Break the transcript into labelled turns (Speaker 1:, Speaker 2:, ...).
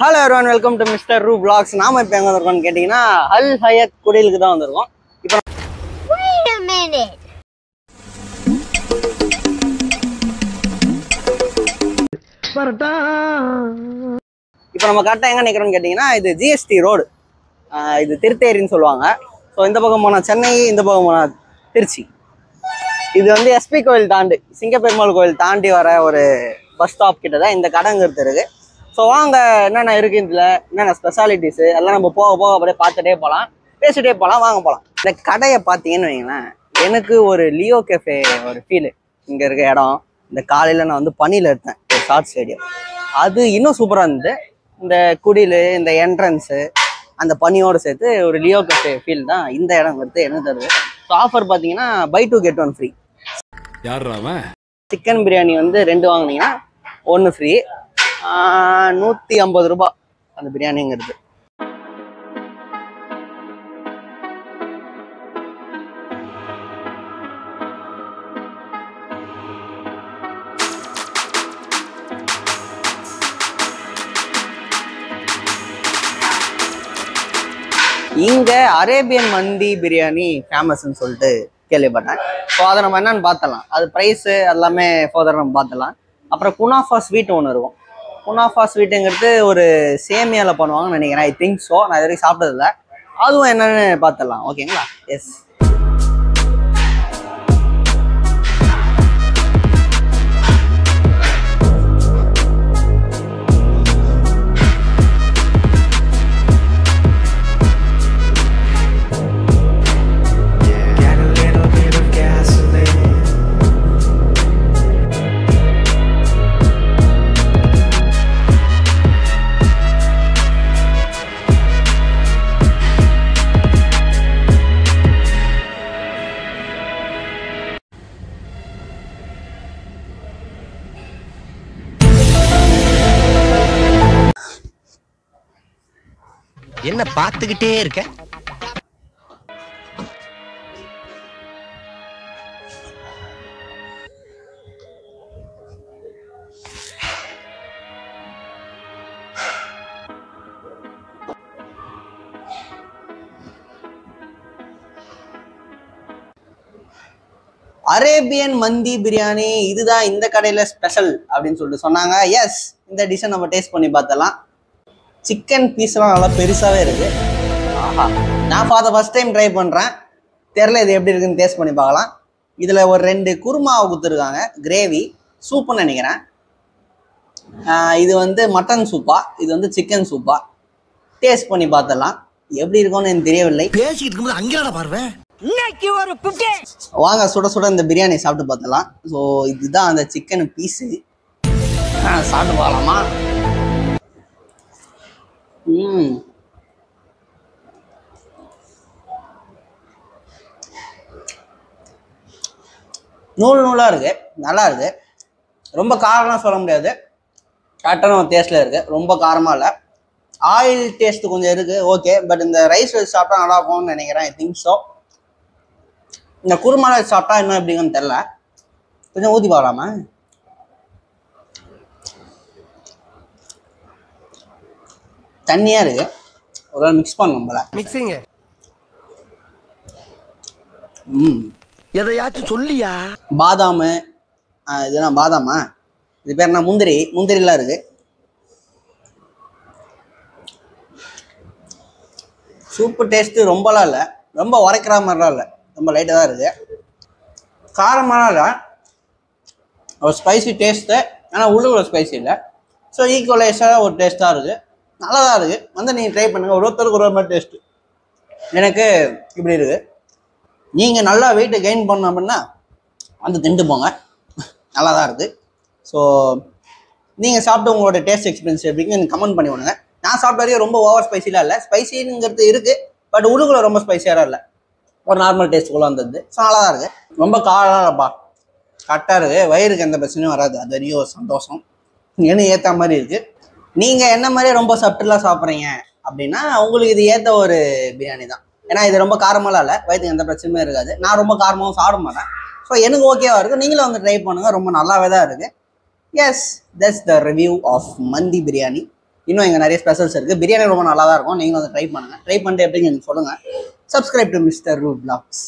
Speaker 1: Hello everyone, welcome to Mr. Ru Vlogs. நாம இப்போ எங்கே வந்திருக்கோம்னு கேட்டிங்கன்னா அல் ஹயத் குடிலுக்கு தான் வந்திருக்கோம்.
Speaker 2: Wait a minute.
Speaker 1: இப்போ நம்ம கரெக்டாக எங்கே நிற்கிறோம்னு கேட்டிங்கன்னா இது ஜிஎஸ்டி ரோடு, இது திருத்தேரின்னு சொல்லுவாங்க. ஸோ இந்த பக்கம் போனால் சென்னை, இந்த பக்கம் போனால் திருச்சி. இது வந்து எஸ்பி கோயில் தாண்டி, சிங்கப்பெருமாள் கோயில் தாண்டி வர ஒரு பஸ் ஸ்டாப் கிட்ட தான் இந்த கடைங்கிறது இருக்குது. ஸோ வாங்க என்னென்ன இருக்குது இதில், என்னென்ன ஸ்பெஷாலிட்டிஸு எல்லாம் நம்ம போக போக அப்படியே பார்த்துட்டே போகலாம், பேசிகிட்டே போகலாம். வாங்க போகலாம். இந்த கடையை பார்த்தீங்கன்னு வைங்களேன், எனக்கு ஒரு லியோ கெஃபே ஒரு ஃபீலு. இங்கே இருக்க இடம், இந்த காலையில் நான் வந்து பனியில் எடுத்தேன் ஒரு ஷார்ட் ஸ்டேடியம், அது இன்னும் சூப்பராக இருந்தது. இந்த குடில், இந்த என்ட்ரன்ஸு, அந்த பனியோடு சேர்த்து ஒரு லியோ கெஃபே ஃபீல் தான் இந்த இடம் எடுத்து என்ன தருது. ஸோ ஆஃபர் பார்த்தீங்கன்னா buy 2 get 1 free. Chicken biryani வந்து 2 வாங்கினீங்கன்னா 1 ஃப்ரீ. 150 ரூபாய் அந்த பிரியாணிங்கிறது. இங்க அரேபியன் மந்தி பிரியாணி ஃபேமஸ்ன்னு சொல்லிட்டு கேள்விப்பட்டேன். ஸோ அதை நம்ம என்னன்னு பார்த்தலாம், அது ப்ரைஸு எல்லாமே ஃபர்தர் நம்ம பார்த்தலாம். அப்புறம் குனாஃபா ஸ்வீட் ஒன்று இருக்கும். குனாஃபா ஸ்வீட்டுங்கிறது ஒரு சேமியாவில் பண்ணுவாங்கன்னு நினைக்கிறேன், ஐ திங்க் ஸோ. நான் இது வரைக்கும் சாப்பிட்டதில்ல, அதுவும் என்னன்னு பார்த்துடலாம். ஓகேங்களா? எஸ்.
Speaker 3: என்ன பார்த்துக்கிட்டே இருக்க?
Speaker 1: அரேபியன் மந்தி பிரியாணி இதுதான் இந்த கடையில் ஸ்பெஷல் அப்படின்னு சொல்லிட்டு சொன்னாங்க. எஸ், இந்த டிஷ்ஷை நம்ம டேஸ்ட் பண்ணி பார்த்தலாம். சிக்கன் பீஸ்லாம் நல்லா பெருசாகவே இருக்குது. ஆஹா, நான் ஃபர்ஸ்ட் டைம் ட்ரை பண்ணுறேன், தெரில இது எப்படி இருக்குன்னு டேஸ்ட் பண்ணி பார்க்கலாம். இதில் ஒரு 2 குருமாவை கொடுத்துருக்காங்க, கிரேவி சூப்புன்னு நினைக்கிறேன். இது வந்து மட்டன் சூப்பா, இது வந்து சிக்கன் சூப்பா. டேஸ்ட் பண்ணி பார்த்தலாம் எப்படி இருக்கும்னு எனக்கு தெரியவில்லை.
Speaker 3: பேசிட்டு இருக்கும்போது அங்கேடா பாருவே.
Speaker 1: வாங்க சுட சுட இந்த பிரியாணி சாப்பிட்டு பார்த்தலாம். ஸோ இதுதான் அந்த சிக்கன் பீஸு, சாப்பிட்டு பார்க்கலாமா? நூல் நூலாக இருக்குது, நல்லா இருக்குது. ரொம்ப காரம்லாம் சொல்ல முடியாது, கரெக்டான ஒரு டேஸ்ட்டில் இருக்குது. ரொம்ப காரமாக இல்லை, ஆயில் டேஸ்ட்டு கொஞ்சம் இருக்குது. ஓகே, பட் இந்த ரைஸ் வச்சு சாப்பிட்டா நல்லா இருக்கும்னு நினைக்கிறேன், ஐ திங்க் ஸோ. இந்த குருமால வச்சு சாப்பிட்டா என்ன எப்படிங்கன்னு தெரில, கொஞ்சம் ஊற்றி பார்க்கலாமா? தண்ணியாக இருக்கு, ஒரு மிக்ஸ் பண்ணணும் போல.
Speaker 3: மிக்சிங் எதையாச்சும் சொல்லியா?
Speaker 1: பாதாம், இதெல்லாம் பாதாமா, இது பேர் என்ன, முந்திரிலாம் இருக்கு. சூப்பு டேஸ்ட்டு ரொம்பலாம் இல்லை, ரொம்ப உரைக்கிற மாதிரிலாம் இல்லை, ரொம்ப லைட்டாக தான் இருக்குது. காரமாலாம் இல்லை, ஒரு ஸ்பைசி டேஸ்ட்டு, ஆனால் உள்ளுக்குள்ள ஸ்பைசி இல்லை. ஸோ ஈக்குவலைஸாக ஒரு டேஸ்ட்டாக இருக்குது, நல்லா தான் இருக்குது. வந்து நீங்கள் ட்ரை பண்ணுங்கள், ஒருத்தருக்கு ஒரு மாதிரி டேஸ்ட்டு. எனக்கு இப்படி இருக்குது. நீங்கள் நல்லா வெயிட்டை கெயின் பண்ணணும் அப்படின்னா வந்து திண்டு போங்க, நல்லா தான் இருக்குது. ஸோ நீங்கள் சாப்பிட்டு உங்களோட டேஸ்ட் எக்ஸ்பீரியன்ஸ் எப்படின்னு எனக்கு கமெண்ட் பண்ணி விடுங்க. நான் சாப்பிட்ட வரைக்கும் ரொம்ப ஓவர் ஸ்பைசிலாம் இல்லை, ஸ்பைசிங்கிறது இருக்குது, பட் உள்ளுக்குள்ள ரொம்ப ஸ்பைசியாக இல்லை, ஒரு நார்மல் டேஸ்ட்டுக்குள்ளே வந்தது. ஸோ நல்லா தான் இருக்குது, ரொம்ப காரம் இல்லைப்பா, கரெக்டாக இருக்குது. வயிறுக்கு எந்த பிரச்சனையும் வராது, அது வரையும் ஒரு சந்தோஷம். என்ன ஏற்ற மாதிரி இருக்குது. நீங்கள் என்ன மாதிரியே ரொம்ப சப்டிலாக சாப்பிட்றீங்க அப்படின்னா உங்களுக்கு இது ஏற்ற ஒரு பிரியாணி தான். ஏன்னா இது ரொம்ப காரமெல்லாம் இல்லை, வயிற்றுக்கு எந்த பிரச்சனையும் இருக்காது. நான் ரொம்ப காரமாகவும் சாப்பிட மாட்டேன், ஸோ எனக்கு ஓகேவாக இருக்குது. நீங்களும் வந்து ட்ரை பண்ணுங்கள், ரொம்ப நல்லாவே தான் இருக்குது. Yes, that's the review of mandi biryani. இன்னும் இங்கே நிறைய ஸ்பெஷல்ஸ் இருக்குது. பிரியாணி ரொம்ப நல்லா தான் இருக்கும். நீங்களும் அதை ட்ரை பண்ணுங்கள். ட்ரை பண்ணிட்டு எப்படின்னு எனக்கு சொல்லுங்கள். Subscribe to Mister Root blocks.